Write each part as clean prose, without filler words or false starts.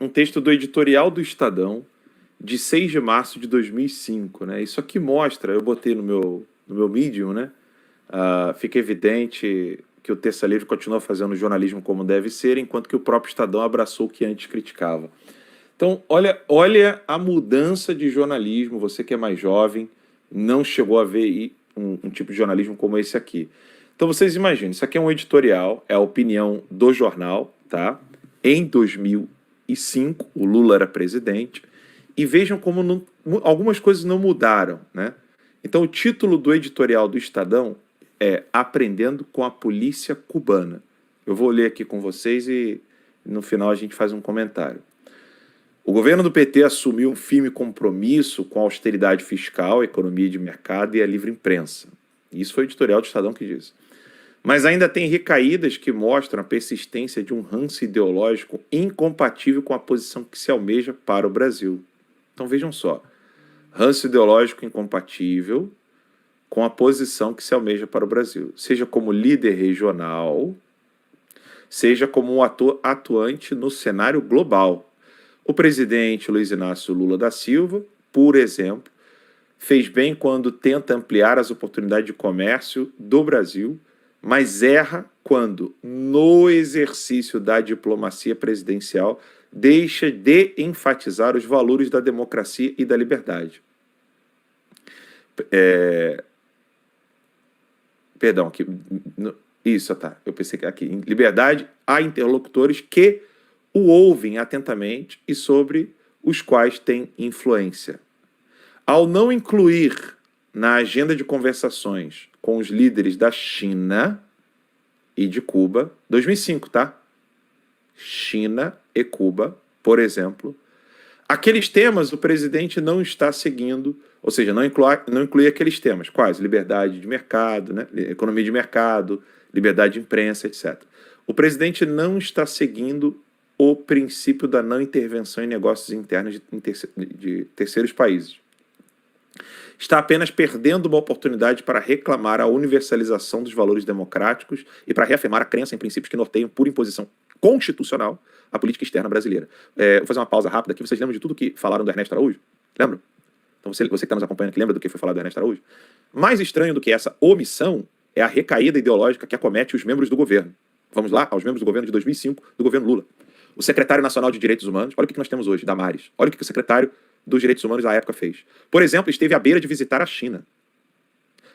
um texto do editorial do Estadão, de 6 de março de 2005, né? Isso aqui mostra, eu botei no meu Medium, né? Fica evidente que o Terça Livre continua fazendo jornalismo como deve ser, enquanto que o próprio Estadão abraçou o que antes criticava. Então, olha a mudança de jornalismo, você que é mais jovem, não chegou a ver um tipo de jornalismo como esse aqui. Então, vocês imaginem, isso aqui é um editorial, é a opinião do jornal, tá? Em 2005, o Lula era presidente, e vejam como algumas coisas não mudaram, né? Então, o título do editorial do Estadão é Aprendendo com a Polícia Cubana. Eu vou ler aqui com vocês e no final a gente faz um comentário. O governo do PT assumiu um firme compromisso com a austeridade fiscal, a economia de mercado e a livre imprensa. Isso foi o editorial do Estadão que diz. Mas ainda tem recaídas que mostram a persistência de um ranço ideológico incompatível com a posição que se almeja para o Brasil. Então vejam só, ranço ideológico incompatível com a posição que se almeja para o Brasil, seja como líder regional, seja como um ator atuante no cenário global. O presidente Luiz Inácio Lula da Silva, por exemplo, fez bem quando tenta ampliar as oportunidades de comércio do Brasil, mas erra quando, no exercício da diplomacia presidencial, deixa de enfatizar os valores da democracia e da liberdade. Perdão, aqui, isso, tá. Eu pensei que aqui, em liberdade, há interlocutores que o ouvem atentamente e sobre os quais tem influência. Ao não incluir na agenda de conversações com os líderes da China e de Cuba, 2005, tá? China e Cuba, por exemplo, aqueles temas o presidente não está seguindo, ou seja, não inclui aqueles temas. Quais? Liberdade de mercado, né? Economia de mercado, liberdade de imprensa, etc. O presidente não está seguindo o princípio da não intervenção em negócios internos de terceiros países. Está apenas perdendo uma oportunidade para reclamar a universalização dos valores democráticos e para reafirmar a crença em princípios que norteiam por imposição constitucional a política externa brasileira. Vou fazer uma pausa rápida aqui. Vocês lembram de tudo que falaram do Ernesto Araújo? Lembram? Então você que está nos acompanhando aqui, lembra do que foi falado do Ernesto Araújo? Mais estranho do que essa omissão é a recaída ideológica que acomete os membros do governo. Vamos lá, aos membros do governo de 2005, do governo Lula. O secretário nacional de Direitos Humanos, olha o que nós temos hoje, Damares. Olha o que o secretário dos Direitos Humanos à época fez. Por exemplo, esteve à beira de visitar a China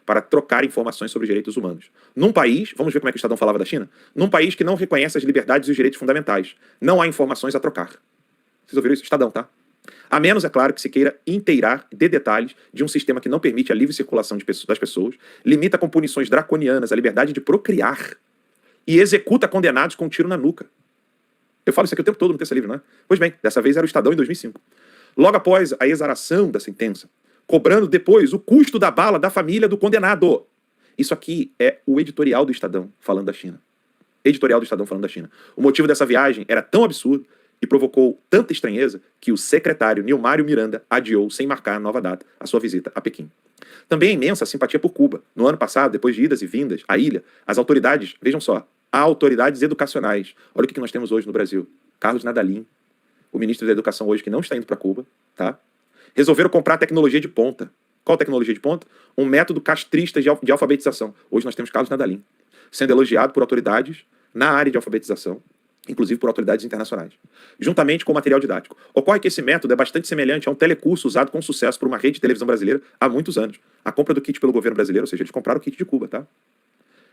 para trocar informações sobre direitos humanos. Num país, vamos ver como é que o Estadão falava da China, num país que não reconhece as liberdades e os direitos fundamentais. Não há informações a trocar. Vocês ouviram isso? Estadão, tá? A menos, é claro, que se queira inteirar de detalhes de um sistema que não permite a livre circulação das pessoas, limita com punições draconianas a liberdade de procriar e executa condenados com um tiro na nuca. Eu falo isso aqui o tempo todo no Terça Livre, não é? Pois bem, dessa vez era o Estadão em 2005. Logo após a exaração da sentença, cobrando depois o custo da bala da família do condenado. Isso aqui é o editorial do Estadão falando da China. Editorial do Estadão falando da China. O motivo dessa viagem era tão absurdo e provocou tanta estranheza que o secretário Nilmário Miranda adiou, sem marcar nova data, a sua visita a Pequim. Também é imensa a simpatia por Cuba. No ano passado, depois de idas e vindas à ilha, as autoridades, vejam só, há autoridades educacionais. Olha o que nós temos hoje no Brasil. Carlos Nadalim, o ministro da Educação hoje, que não está indo para Cuba, tá? Resolveram comprar tecnologia de ponta. Qual tecnologia de ponta? Um método castrista de alfabetização. Hoje nós temos Carlos Nadalim, sendo elogiado por autoridades na área de alfabetização, inclusive por autoridades internacionais, juntamente com o material didático. Ocorre que esse método é bastante semelhante a um telecurso usado com sucesso por uma rede de televisão brasileira há muitos anos. A compra do kit pelo governo brasileiro, ou seja, eles compraram o kit de Cuba, tá?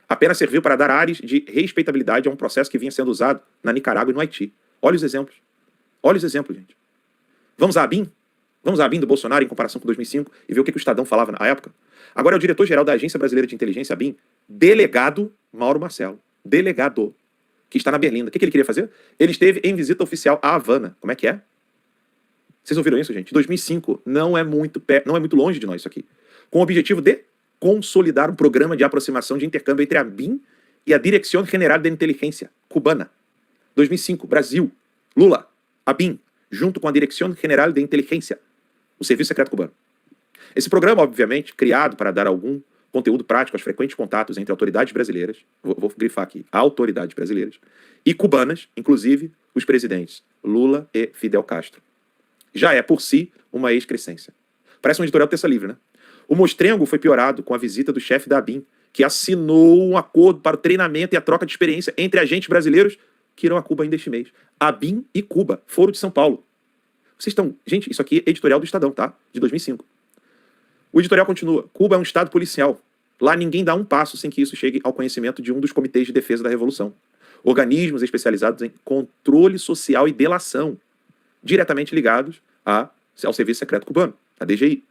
Apenas serviu para dar ares de respeitabilidade a um processo que vinha sendo usado na Nicarágua e no Haiti. Olha os exemplos. Olha os exemplos, gente. Vamos à ABIN? Vamos à ABIN do Bolsonaro em comparação com 2005 e ver o que o Estadão falava na época? Agora é o diretor-geral da Agência Brasileira de Inteligência, ABIN, delegado Mauro Marcelo. Delegado. Que está na Berlinda. O que ele queria fazer? Ele esteve em visita oficial à Havana. Como é que é? Vocês ouviram isso, gente? 2005 não é muito longe de nós isso aqui. Com o objetivo de consolidar um programa de aproximação de intercâmbio entre a ABIN e a Dirección General de Inteligencia cubana. 2005, Brasil, Lula, ABIN, junto com a Dirección General de Inteligencia, o Serviço Secreto Cubano. Esse programa, obviamente, criado para dar algum conteúdo prático aos frequentes contatos entre autoridades brasileiras, vou grifar aqui, autoridades brasileiras, e cubanas, inclusive os presidentes Lula e Fidel Castro. Já é, por si, uma excrescência. Parece um editorial do Terça Livre, né? O mostrengo foi piorado com a visita do chefe da ABIN, que assinou um acordo para o treinamento e a troca de experiência entre agentes brasileiros que irão a Cuba ainda este mês. ABIN e Cuba, Foro de São Paulo. Vocês estão... Gente, isso aqui é editorial do Estadão, tá? De 2005. O editorial continua. Cuba é um estado policial. Lá ninguém dá um passo sem que isso chegue ao conhecimento de um dos comitês de defesa da Revolução. Organismos especializados em controle social e delação, diretamente ligados ao Serviço Secreto Cubano, a DGI.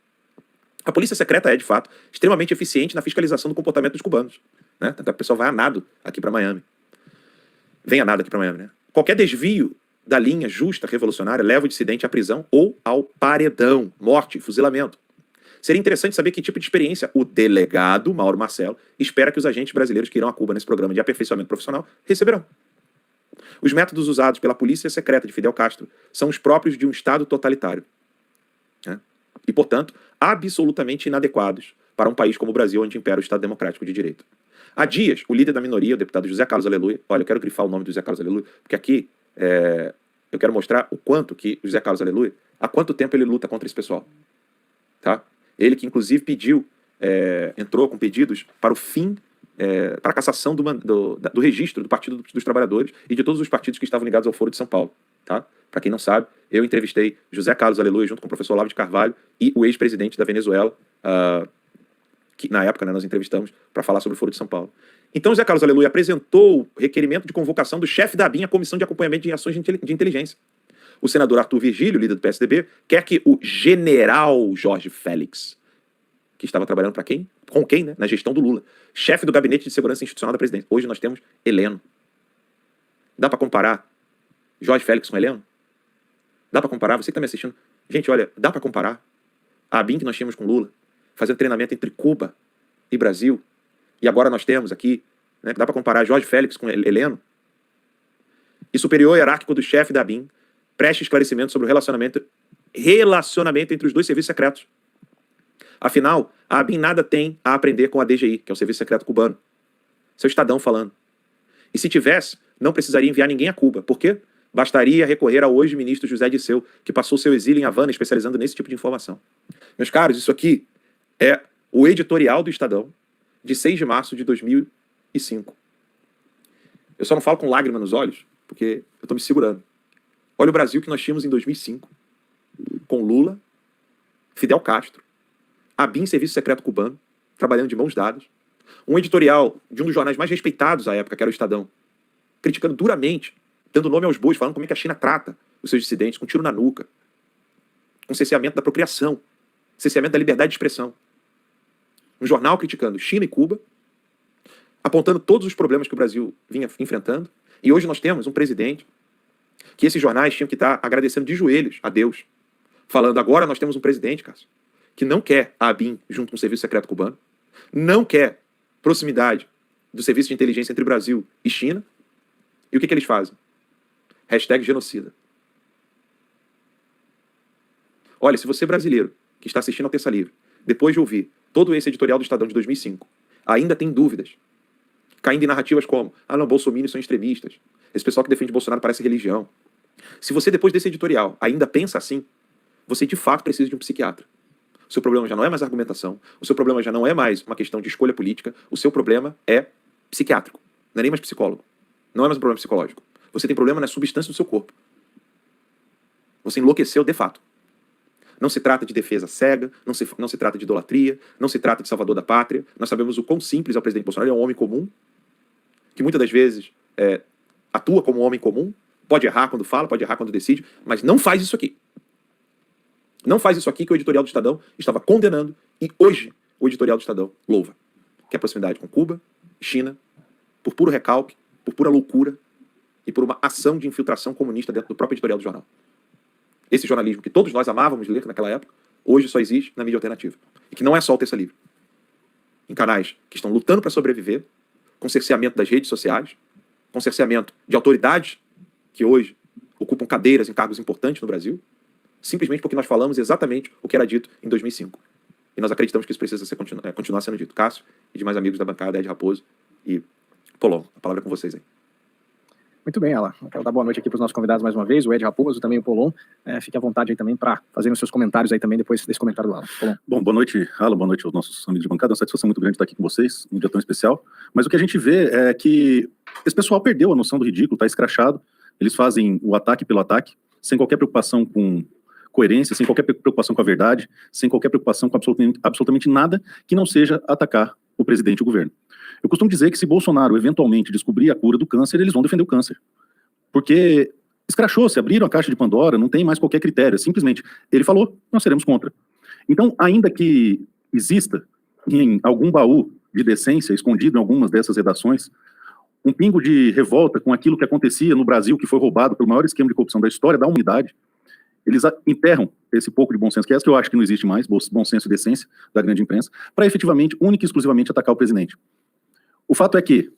A polícia secreta é, de fato, extremamente eficiente na fiscalização do comportamento dos cubanos. Né? Tanto é que o pessoal vai a nado aqui para Miami. Vem a nado aqui para Miami, né? Qualquer desvio da linha justa revolucionária leva o dissidente à prisão ou ao paredão, morte, fuzilamento. Seria interessante saber que tipo de experiência o delegado, Mauro Marcelo, espera que os agentes brasileiros que irão a Cuba nesse programa de aperfeiçoamento profissional receberão. Os métodos usados pela polícia secreta de Fidel Castro são os próprios de um Estado totalitário. Né? E, portanto, absolutamente inadequados para um país como o Brasil, onde impera o Estado Democrático de Direito. Há dias, o líder da minoria, o deputado José Carlos Aleluia, olha, eu quero grifar o nome do José Carlos Aleluia, porque aqui eu quero mostrar o quanto que José Carlos Aleluia, há quanto tempo ele luta contra esse pessoal. Tá? Ele que, inclusive, entrou com pedidos para o fim, para a cassação do registro do Partido dos Trabalhadores e de todos os partidos que estavam ligados ao Foro de São Paulo. Tá? Para quem não sabe, eu entrevistei José Carlos Aleluia junto com o professor Olavo de Carvalho e o ex-presidente da Venezuela, que na época, né, nós entrevistamos para falar sobre o Foro de São Paulo. Então, José Carlos Aleluia apresentou o requerimento de convocação do chefe da ABIN, a Comissão de Acompanhamento de Ações de Inteligência. O senador Arthur Virgílio, líder do PSDB, quer que o general Jorge Félix, que estava trabalhando para quem? Com quem, né? Na gestão do Lula. Chefe do Gabinete de Segurança Institucional da Presidência. Hoje nós temos Heleno. Dá para comparar Jorge Félix com Heleno? Dá para comparar? Você que está me assistindo. Gente, olha, dá para comparar a ABIN que nós tínhamos com Lula, fazendo treinamento entre Cuba e Brasil, e agora nós temos aqui, né, dá para comparar Jorge Félix com Heleno? E superior hierárquico do chefe da ABIN preste esclarecimento sobre o relacionamento entre os dois serviços secretos. Afinal, a ABIN nada tem a aprender com a DGI, que é o Serviço Secreto Cubano. Seu Estadão falando. E se tivesse, não precisaria enviar ninguém a Cuba. Por quê? Bastaria recorrer ao hoje ministro José Disseu, que passou seu exílio em Havana especializando nesse tipo de informação. Meus caros, isso aqui é o editorial do Estadão de 6 de março de 2005. Eu só não falo com lágrima nos olhos, porque eu estou me segurando. Olha o Brasil que nós tínhamos em 2005, com Lula, Fidel Castro, ABIN, Serviço Secreto Cubano, trabalhando de mãos dadas. Um editorial de um dos jornais mais respeitados à época, que era o Estadão, criticando duramente, dando nome aos bois, falando como é que a China trata os seus dissidentes, com tiro na nuca, com cerceamento da procriação, cerceamento da liberdade de expressão. Um jornal criticando China e Cuba, apontando todos os problemas que o Brasil vinha enfrentando. E hoje nós temos um presidente que esses jornais tinham que estar agradecendo de joelhos a Deus, falando, agora nós temos um presidente, Cássio, que não quer a ABIN junto com o Serviço Secreto Cubano, não quer proximidade do serviço de inteligência entre Brasil e China. E o que eles fazem? Hashtag genocida. Olha, se você brasileiro que está assistindo ao Terça Livre, depois de ouvir todo esse editorial do Estadão de 2005, ainda tem dúvidas, caindo em narrativas como, não, bolsominions são extremistas, esse pessoal que defende Bolsonaro parece religião. Se você, depois desse editorial, ainda pensa assim, você de fato precisa de um psiquiatra. O seu problema já não é mais argumentação, o seu problema já não é mais uma questão de escolha política, o seu problema é psiquiátrico, não é nem mais psicólogo, não é mais um problema psicológico. Você tem problema na substância do seu corpo. Você enlouqueceu de fato. Não se trata de defesa cega, não se trata de idolatria, não se trata de salvador da pátria. Nós sabemos o quão simples é o presidente Bolsonaro. Ele é um homem comum, que muitas das vezes atua como um homem comum, pode errar quando fala, pode errar quando decide, mas não faz isso aqui. Não faz isso aqui que o editorial do Estadão estava condenando, e hoje o editorial do Estadão louva. Que é a proximidade com Cuba, China, por puro recalque, por pura loucura e por uma ação de infiltração comunista dentro do próprio editorial do jornal. Esse jornalismo que todos nós amávamos ler naquela época, hoje só existe na mídia alternativa. E que não é só o Terça Livre. Em canais que estão lutando para sobreviver, com cerceamento das redes sociais, com cerceamento de autoridades que hoje ocupam cadeiras em cargos importantes no Brasil, simplesmente porque nós falamos exatamente o que era dito em 2005. e nós acreditamos que isso precisa ser, continuar sendo dito. Cássio e demais amigos da bancada, Ed Raposo e Polon, a palavra é com vocês aí. Muito bem, Alan. Quero dar boa noite aqui para os nossos convidados mais uma vez, o Ed Raposo, também o Polon. Fique à vontade aí também para fazer os seus comentários aí também depois desse comentário do Alan. Polon. Bom, boa noite, Alan, boa noite aos nossos amigos de bancada. É uma satisfação muito grande estar aqui com vocês, num dia tão especial. Mas o que a gente vê é que esse pessoal perdeu a noção do ridículo, está escrachado. Eles fazem o ataque pelo ataque, sem qualquer preocupação com coerência, sem qualquer preocupação com a verdade, sem qualquer preocupação com absolutamente nada que não seja atacar o presidente e o governo. Eu costumo dizer que se Bolsonaro eventualmente descobrir a cura do câncer, eles vão defender o câncer. Porque escrachou-se, abriram a caixa de Pandora, não tem mais qualquer critério. Simplesmente, ele falou, nós seremos contra. Então, ainda que exista em algum baú de decência, escondido em algumas dessas redações, um pingo de revolta com aquilo que acontecia no Brasil, que foi roubado pelo maior esquema de corrupção da história da humanidade, eles enterram esse pouco de bom senso, que é essa que eu acho que não existe mais, bom senso e decência da grande imprensa, para efetivamente, única e exclusivamente, atacar o presidente. O fato é que,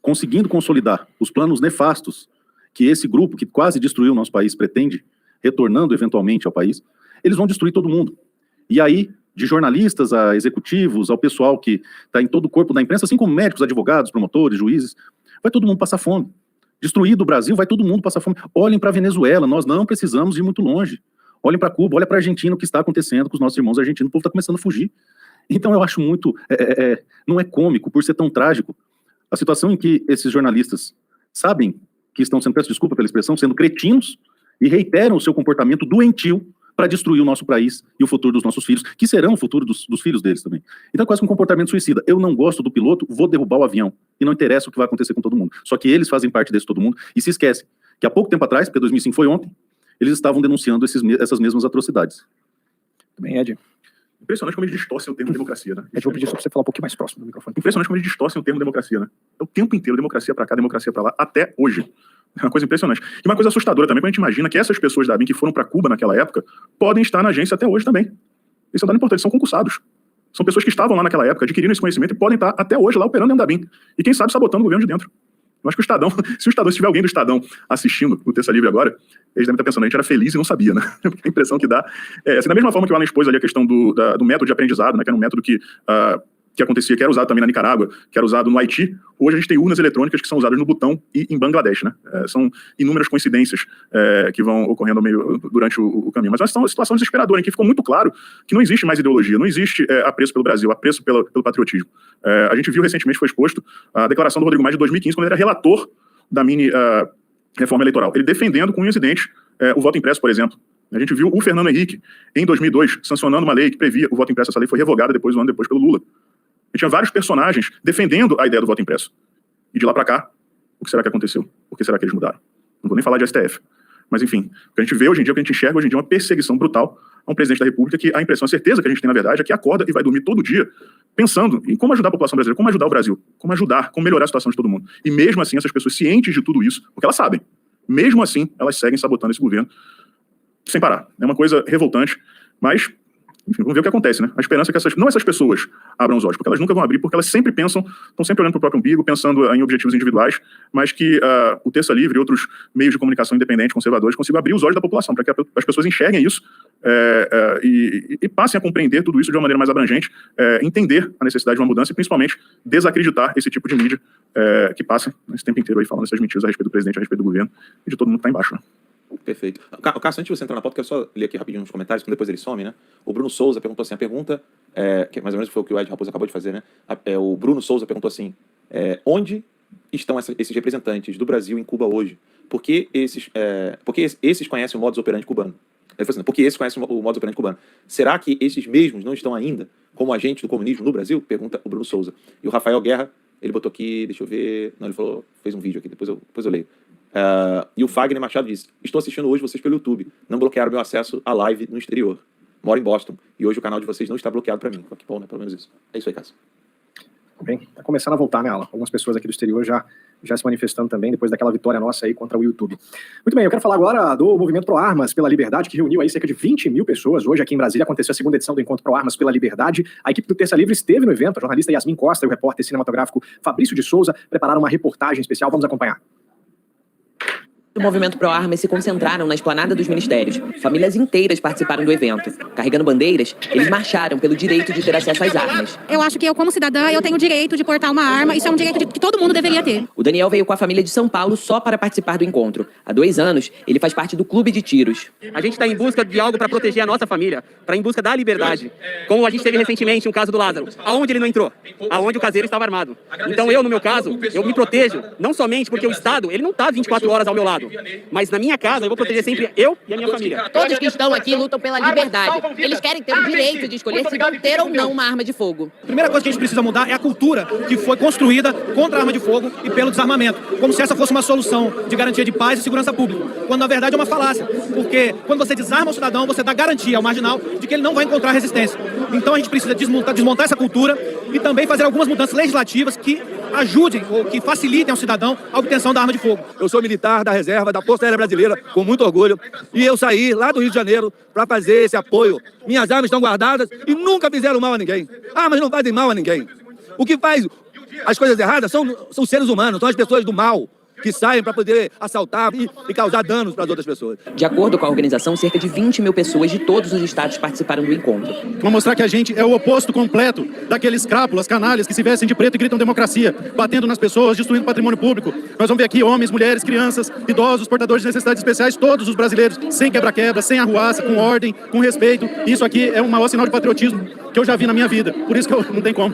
conseguindo consolidar os planos nefastos que esse grupo, que quase destruiu o nosso país, pretende, retornando eventualmente ao país, eles vão destruir todo mundo. E aí, de jornalistas a executivos, ao pessoal que está em todo o corpo da imprensa, assim como médicos, advogados, promotores, juízes, vai todo mundo passar fome. Destruído o Brasil, vai todo mundo passar fome. Olhem para a Venezuela, nós não precisamos ir muito longe. Olhem para Cuba, olhem para a Argentina, o que está acontecendo com os nossos irmãos argentinos, o povo está começando a fugir. Então eu acho muito, não é cômico por ser tão trágico, a situação em que esses jornalistas sabem que estão sendo, peço desculpa pela expressão, sendo cretinos e reiteram o seu comportamento doentio para destruir o nosso país e o futuro dos nossos filhos, que serão o futuro dos filhos deles também. Então é quase que um comportamento suicida. Eu não gosto do piloto, vou derrubar o avião. E não interessa o que vai acontecer com todo mundo. Só que eles fazem parte desse todo mundo e se esquecem que há pouco tempo atrás, porque 2005 foi ontem, eles estavam denunciando essas mesmas atrocidades. Muito bem, Ed. Impressionante como eles distorcem o termo democracia, né? Eu vou pedir só para você falar um pouquinho mais próximo do microfone. Impressionante como eles distorcem o termo democracia, né? É o tempo inteiro, democracia pra cá, democracia pra lá, até hoje. É uma coisa impressionante. E uma coisa assustadora também, quando a gente imagina que essas pessoas da ABIN que foram pra Cuba naquela época, podem estar na agência até hoje também. Isso é um dado importante, são concursados. São pessoas que estavam lá naquela época, adquiriram esse conhecimento e podem estar até hoje lá operando dentro da ABIN. E quem sabe sabotando o governo de dentro. Eu acho que o Estadão, se tiver alguém do Estadão assistindo o Terça Livre agora, eles devem estar pensando, a gente era feliz e não sabia, né? Porque a impressão que dá assim, da mesma forma que o Alan expôs ali a questão do método de aprendizado, né? Que era um método que acontecia, que era usado também na Nicarágua, que era usado no Haiti. Hoje a gente tem urnas eletrônicas que são usadas no Butão e em Bangladesh, né? São inúmeras coincidências que vão ocorrendo durante o caminho. Mas são uma situação desesperadora, em que ficou muito claro que não existe mais ideologia, não existe apreço pelo Brasil, apreço pelo patriotismo. A gente viu recentemente, foi exposto, a declaração do Rodrigo Maia de 2015, quando ele era relator da mini reforma eleitoral. Ele defendendo com unhas e dentes o voto impresso, por exemplo. A gente viu o Fernando Henrique, em 2002, sancionando uma lei que previa o voto impresso. Essa lei foi revogada um ano depois pelo Lula. A gente tinha vários personagens defendendo a ideia do voto impresso. E de lá para cá, o que será que aconteceu? Por que será que eles mudaram? Não vou nem falar de STF. Mas, enfim, o que a gente vê hoje em dia, o que a gente enxerga hoje em dia é uma perseguição brutal a um presidente da República que a impressão, a certeza que a gente tem, na verdade, é que acorda e vai dormir todo dia pensando em como ajudar a população brasileira, como ajudar o Brasil, como melhorar a situação de todo mundo. E mesmo assim, essas pessoas cientes de tudo isso, porque elas sabem, mesmo assim, elas seguem sabotando esse governo sem parar. É uma coisa revoltante, mas... Enfim, vamos ver o que acontece, né? A esperança é que essas pessoas abram os olhos, porque elas nunca vão abrir, porque elas sempre pensam, estão sempre olhando para o próprio umbigo, pensando em objetivos individuais, mas que o Terça Livre e outros meios de comunicação independentes, conservadores, consigam abrir os olhos da população, para que as pessoas enxerguem isso e passem a compreender tudo isso de uma maneira mais abrangente, entender a necessidade de uma mudança e, principalmente, desacreditar esse tipo de mídia que passa esse tempo inteiro aí falando essas mentiras a respeito do presidente, a respeito do governo e de todo mundo que está embaixo, né? Perfeito. Cássio, antes de você entrar na pauta, quero só ler aqui rapidinho uns comentários, que depois ele some, né? O Bruno Souza perguntou assim, a pergunta, que mais ou menos foi o que o Ed Raposo acabou de fazer, né? O Bruno Souza perguntou assim, onde estão esses representantes do Brasil em Cuba hoje? Porque esses conhecem o modus operandi cubano. Ele falou assim, porque esses conhecem o modus operandi cubano. Será que esses mesmos não estão ainda como agentes do comunismo no Brasil? Pergunta o Bruno Souza. E o Rafael Guerra, ele botou aqui, deixa eu ver, não, ele falou, fez um vídeo aqui, depois eu leio. E o Fagner Machado disse, estou assistindo hoje vocês pelo YouTube, não bloquearam meu acesso à live no exterior, moro em Boston, e hoje o canal de vocês não está bloqueado para mim. Que bom, né? Pelo menos isso. É isso aí, Cássio. Bem, tá começando a voltar, né, Alan? Algumas pessoas aqui do exterior já se manifestando também, depois daquela vitória nossa aí contra o YouTube. Muito bem, eu quero falar agora do Movimento Pro Armas pela Liberdade, que reuniu aí cerca de 20 mil pessoas. Hoje aqui em Brasília aconteceu a segunda edição do Encontro Pro Armas pela Liberdade. A equipe do Terça Livre esteve no evento, a jornalista Yasmin Costa e o repórter cinematográfico Fabrício de Souza prepararam uma reportagem especial. Vamos acompanhar. do movimento pró-armas se concentraram na esplanada dos ministérios. Famílias inteiras participaram do evento. Carregando bandeiras, eles marcharam pelo direito de ter acesso às armas. Eu acho que eu, como cidadã, eu tenho o direito de portar uma arma. Isso é um direito que todo mundo deveria ter. O Daniel veio com a família de São Paulo só para participar do encontro. Há 2 anos, ele faz parte do Clube de Tiros. A gente está em busca de algo para proteger a nossa família, para em busca da liberdade. Como a gente teve recentemente um caso do Lázaro. Aonde ele não entrou? Aonde o caseiro estava armado. Então eu, no meu caso, eu me protejo, não somente porque o Estado, ele não está 24 horas ao meu lado, mas na minha casa eu vou proteger sempre eu e a minha família. Todos que estão aqui lutam pela liberdade. Eles querem ter o direito de escolher se vão ter ou não uma arma de fogo. A primeira coisa que a gente precisa mudar é a cultura que foi construída contra a arma de fogo e pelo desarmamento, como se essa fosse uma solução de garantia de paz e segurança pública, quando na verdade é uma falácia, porque quando você desarma o cidadão, você dá garantia ao marginal de que ele não vai encontrar resistência. Então a gente precisa desmontar essa cultura e também fazer algumas mudanças legislativas que ajudem ou que facilitem ao cidadão a obtenção da arma de fogo. Eu sou militar da reserva da Força Aérea Brasileira, com muito orgulho, e eu saí lá do Rio de Janeiro para fazer esse apoio. Minhas armas estão guardadas e nunca fizeram mal a ninguém. Armas não fazem mal a ninguém. O que faz as coisas erradas são os seres humanos, são as pessoas do mal, que saem para poder assaltar e causar danos para as outras pessoas. De acordo com a organização, cerca de 20 mil pessoas de todos os estados participaram do encontro. Vamos mostrar que a gente é o oposto completo daqueles crápulas, canalhas que se vestem de preto e gritam democracia, batendo nas pessoas, destruindo patrimônio público. Nós vamos ver aqui homens, mulheres, crianças, idosos, portadores de necessidades especiais, todos os brasileiros, sem quebra-quebra, sem arruaça, com ordem, com respeito. Isso aqui é um maior sinal de patriotismo que eu já vi na minha vida. Por isso que eu não tem como.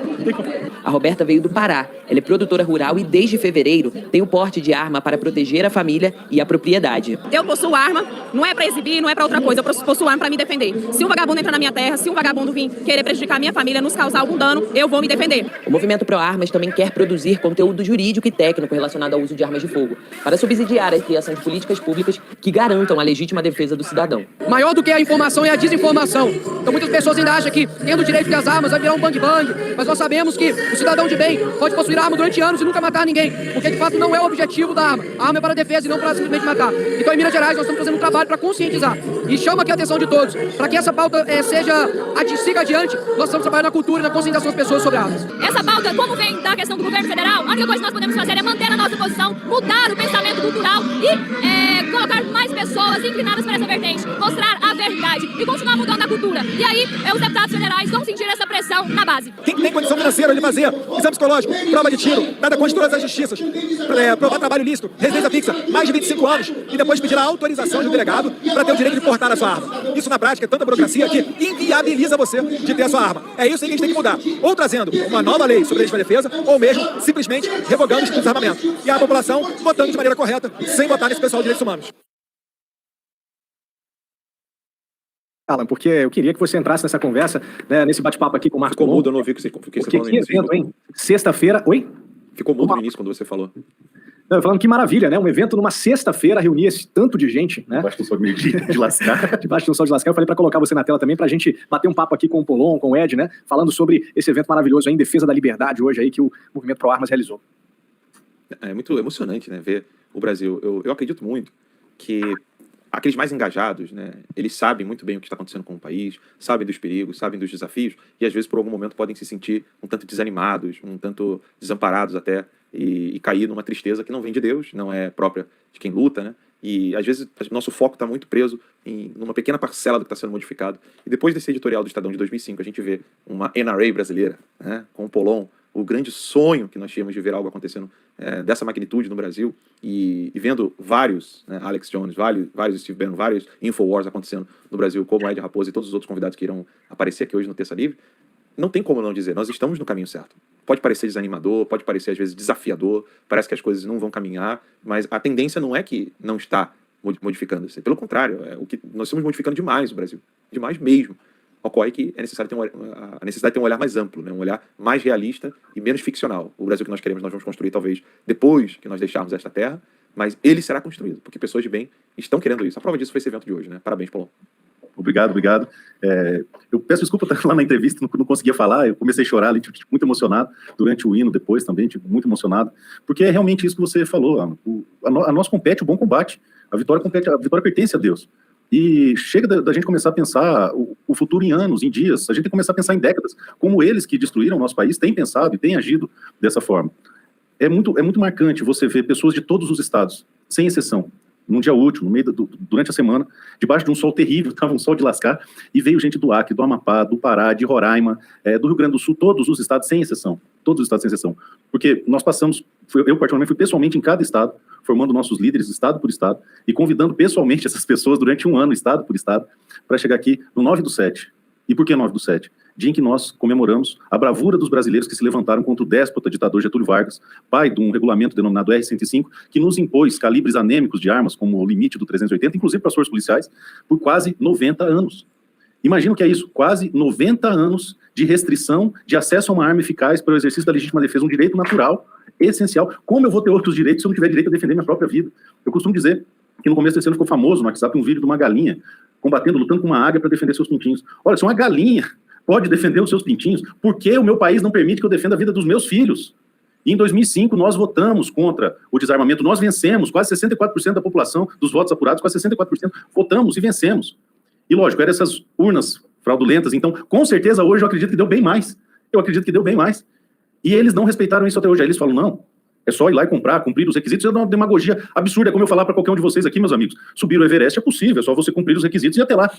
A Roberta veio do Pará. Ela é produtora rural e desde fevereiro tem o porte de arma para proteger a família e a propriedade. Eu possuo arma, não é pra exibir, não é pra outra coisa. Eu possuo arma pra me defender. Se um vagabundo entrar na minha terra, se um vagabundo vir querer prejudicar a minha família, nos causar algum dano, eu vou me defender. O movimento pró-armas também quer produzir conteúdo jurídico e técnico relacionado ao uso de armas de fogo, para subsidiar a criação de políticas públicas que garantam a legítima defesa do cidadão. Maior do que a informação é a desinformação. Então muitas pessoas ainda acham que, tendo o direito das armas, vai virar um bang-bang, mas nós sabemos que o cidadão de bem pode possuir arma durante anos e nunca matar ninguém, porque de fato não é o objetivo da arma. A arma é para a defesa e não para simplesmente matar. Então em Minas Gerais nós estamos fazendo um trabalho para conscientizar e chama aqui a atenção de todos, para que essa pauta siga adiante, nós estamos trabalhando na cultura e na conscientização das pessoas sobre armas. Essa pauta, como vem da questão do governo federal, a única coisa que nós podemos fazer é manter a nossa posição, mudar o pensamento cultural e colocar mais pessoas inclinadas para essa vertente, mostrar a verdade e continuar mudando a cultura. E aí, os deputados federais vão sentir essa pressão na base. Quem tem condição financeira de fazer exame psicológico, prova de tiro, nada contra todas as justiças, provar trabalho lícito, residência fixa, mais de 25 anos, e depois pedir a autorização de um delegado para ter o direito de portar a sua arma. Isso na prática é tanta burocracia que inviabiliza você de ter a sua arma. É isso que a gente tem que mudar. Ou trazendo uma nova lei sobre legítima defesa, ou mesmo simplesmente revogando o desarmamento. E a população votando de maneira correta, sem votar nesse pessoal de direitos humanos. Alan, porque eu queria que você entrasse nessa conversa, né, nesse bate-papo aqui com o Marcos Ficou Colombo. mudo, eu não ouvi o que você falou no Que início. evento, hein? Sexta-feira... Oi? Ficou mudo no início quando você falou. Não, falando que maravilha, né? Um evento numa sexta-feira reunir esse tanto de gente, né? Debaixo do sol de lascar. Debaixo do sol de lascar. Eu falei para colocar você na tela também, pra gente bater um papo aqui com o Polon, com o Ed, né? Falando sobre esse evento maravilhoso aí, em defesa da liberdade hoje aí que o Movimento Pró-Armas realizou. É muito emocionante, né, ver o Brasil. Eu acredito muito que aqueles mais engajados, né, eles sabem muito bem o que está acontecendo com o país, sabem dos perigos, sabem dos desafios, e às vezes por algum momento podem se sentir um tanto desanimados, um tanto desamparados até, e cair numa tristeza que não vem de Deus, não é própria de quem luta, né? E às vezes nosso foco está muito preso numa pequena parcela do que está sendo modificado. E depois desse editorial do Estadão de 2005, a gente vê uma NRA brasileira, né, com o Polon, o grande sonho que nós tínhamos de ver algo acontecendo dessa magnitude no Brasil, e vendo vários, né, Alex Jones, vários Steve Bannon, vários Infowars acontecendo no Brasil, como Ed Raposo e todos os outros convidados que irão aparecer aqui hoje no Terça Livre, não tem como não dizer, nós estamos no caminho certo. Pode parecer desanimador, pode parecer às vezes desafiador, parece que as coisas não vão caminhar, mas a tendência não é que não está modificando-se. Pelo contrário, nós estamos modificando demais o Brasil, demais mesmo. Ocorre que é necessário ter a necessidade de ter um olhar mais amplo, né? Um olhar mais realista e menos ficcional. O Brasil que nós queremos, nós vamos construir talvez depois que nós deixarmos esta terra, mas ele será construído, porque pessoas de bem estão querendo isso. A prova disso foi esse evento de hoje, né? Parabéns, Paulo. Obrigado. Eu peço desculpa lá na entrevista, não conseguia falar, eu comecei a chorar ali, tipo, muito emocionado, durante o hino depois também, tipo, muito emocionado, porque é realmente isso que você falou, a nós compete o bom combate, a vitória pertence a Deus. E chega da gente começar a pensar o futuro em anos, em dias, a gente tem que começar a pensar em décadas, como eles que destruíram o nosso país têm pensado e têm agido dessa forma. É muito marcante você ver pessoas de todos os estados, sem exceção, num dia útil, no meio durante a semana, debaixo de um sol terrível, estava um sol de lascar, e veio gente do Acre, do Amapá, do Pará, de Roraima, do Rio Grande do Sul, todos os estados sem exceção, porque nós passamos, eu particularmente fui pessoalmente em cada estado, formando nossos líderes estado por estado, e convidando pessoalmente essas pessoas durante um ano, estado por estado, para chegar aqui no 9/7. E por que 9/7? Dia em que nós comemoramos a bravura dos brasileiros que se levantaram contra o déspota ditador Getúlio Vargas, pai de um regulamento denominado R-105, que nos impôs calibres anêmicos de armas, como o limite do 380, inclusive para as forças policiais, por quase 90 anos. Imagina o que é isso, quase 90 anos de restrição de acesso a uma arma eficaz para o exercício da legítima defesa, um direito natural, essencial. Como eu vou ter outros direitos se eu não tiver direito a defender minha própria vida? Eu costumo dizer que no começo desse ano ficou famoso no WhatsApp um vídeo de uma galinha combatendo, lutando com uma águia para defender seus pintinhos. Olha, se uma galinha pode defender os seus pintinhos, por que o meu país não permite que eu defenda a vida dos meus filhos? E em 2005, nós votamos contra o desarmamento, nós vencemos, quase 64% da população, dos votos apurados, quase 64%, votamos e vencemos. E lógico, eram essas urnas fraudulentas, então, com certeza, hoje eu acredito que deu bem mais. E eles não respeitaram isso até hoje. Aí eles falam, não, é só ir lá e comprar, cumprir os requisitos. É uma demagogia absurda, é como eu falar para qualquer um de vocês aqui, meus amigos. Subir o Everest é possível, é só você cumprir os requisitos e ir até lá.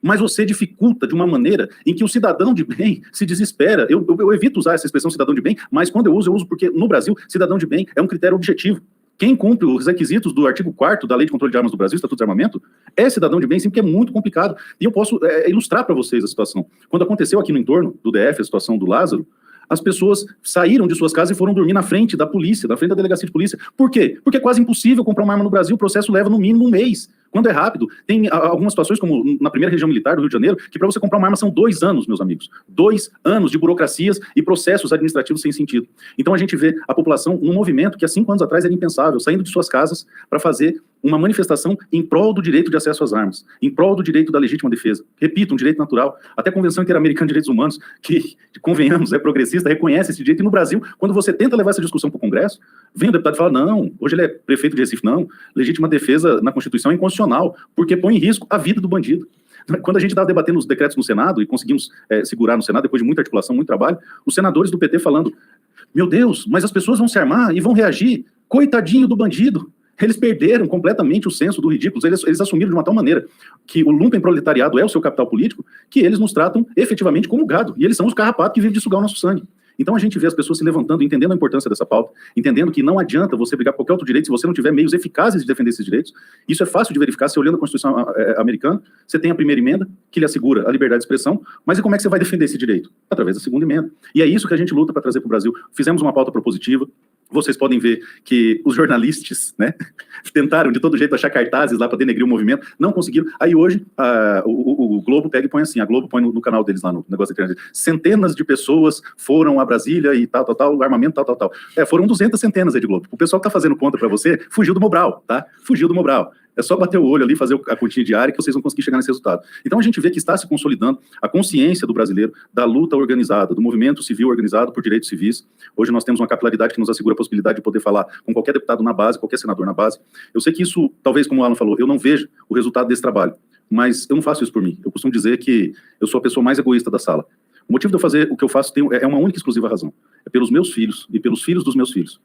Mas você dificulta de uma maneira em que o cidadão de bem se desespera. Eu evito usar essa expressão cidadão de bem, mas quando eu uso porque no Brasil, cidadão de bem é um critério objetivo. Quem cumpre os requisitos do artigo 4º da Lei de Controle de Armas do Brasil, Estatuto de Desarmamento, é cidadão de bem, sim, porque é muito complicado. E eu posso ilustrar para vocês a situação. Quando aconteceu aqui no entorno do DF, a situação do Lázaro, as pessoas saíram de suas casas e foram dormir na frente da polícia, na frente da delegacia de polícia. Por quê? Porque é quase impossível comprar uma arma no Brasil, o processo leva no mínimo um mês. Quando é rápido, tem algumas situações, como na primeira região militar do Rio de Janeiro, que para você comprar uma arma são 2 anos, meus amigos. 2 anos de burocracias e processos administrativos sem sentido. Então a gente vê a população num movimento que há 5 anos atrás era impensável, saindo de suas casas para fazer uma manifestação em prol do direito de acesso às armas, em prol do direito da legítima defesa. Repito, um direito natural. Até a Convenção Interamericana de Direitos Humanos, que, convenhamos, é progressista, reconhece esse direito. E no Brasil, quando você tenta levar essa discussão para o Congresso, vem o deputado e fala, não, hoje ele é prefeito de Recife, não, legítima defesa na Constituição é inconstitucional, porque põe em risco a vida do bandido. Quando a gente estava debatendo os decretos no Senado, e conseguimos segurar no Senado, depois de muita articulação, muito trabalho, os senadores do PT falando, meu Deus, mas as pessoas vão se armar e vão reagir, coitadinho do bandido. Eles perderam completamente o senso do ridículo, eles assumiram de uma tal maneira que o lumpenproletariado é o seu capital político, que eles nos tratam efetivamente como gado, e eles são os carrapatos que vivem de sugar o nosso sangue. Então a gente vê as pessoas se levantando, entendendo a importância dessa pauta, entendendo que não adianta você brigar por qualquer outro direito se você não tiver meios eficazes de defender esses direitos. Isso é fácil de verificar, se olhando a Constituição americana, você tem a primeira emenda, que lhe assegura a liberdade de expressão, mas e como é que você vai defender esse direito? Através da segunda emenda. E é isso que a gente luta para trazer para o Brasil. Fizemos uma pauta propositiva, vocês podem ver que os jornalistas, né, tentaram de todo jeito achar cartazes lá para denegrir o movimento, não conseguiram. Aí hoje o Globo pega e põe assim, a Globo põe no canal deles lá no negócio da internet, centenas de pessoas foram a Brasília e tal, armamento, tal. Foram 200 centenas aí de Globo. O pessoal que tá fazendo conta para você fugiu do Mobral, tá? Fugiu do Mobral. É só bater o olho ali, fazer a continha diária que vocês vão conseguir chegar nesse resultado. Então a gente vê que está se consolidando a consciência do brasileiro, da luta organizada, do movimento civil organizado por direitos civis. Hoje nós temos uma capilaridade que nos assegura a possibilidade de poder falar com qualquer deputado na base, qualquer senador na base. Eu sei que isso, talvez como o Alan falou, eu não vejo o resultado desse trabalho, mas eu não faço isso por mim. Eu costumo dizer que eu sou a pessoa mais egoísta da sala. O motivo de eu fazer o que eu faço é uma única e exclusiva razão. É pelos meus filhos e pelos filhos dos meus filhos.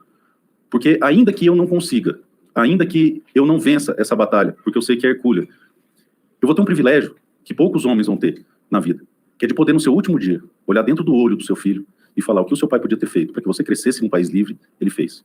Porque ainda que eu não consiga, ainda que eu não vença essa batalha, porque eu sei que é hercúlea, eu vou ter um privilégio que poucos homens vão ter na vida, que é de poder, no seu último dia, olhar dentro do olho do seu filho e falar o que o seu pai podia ter feito para que você crescesse num país livre, ele fez.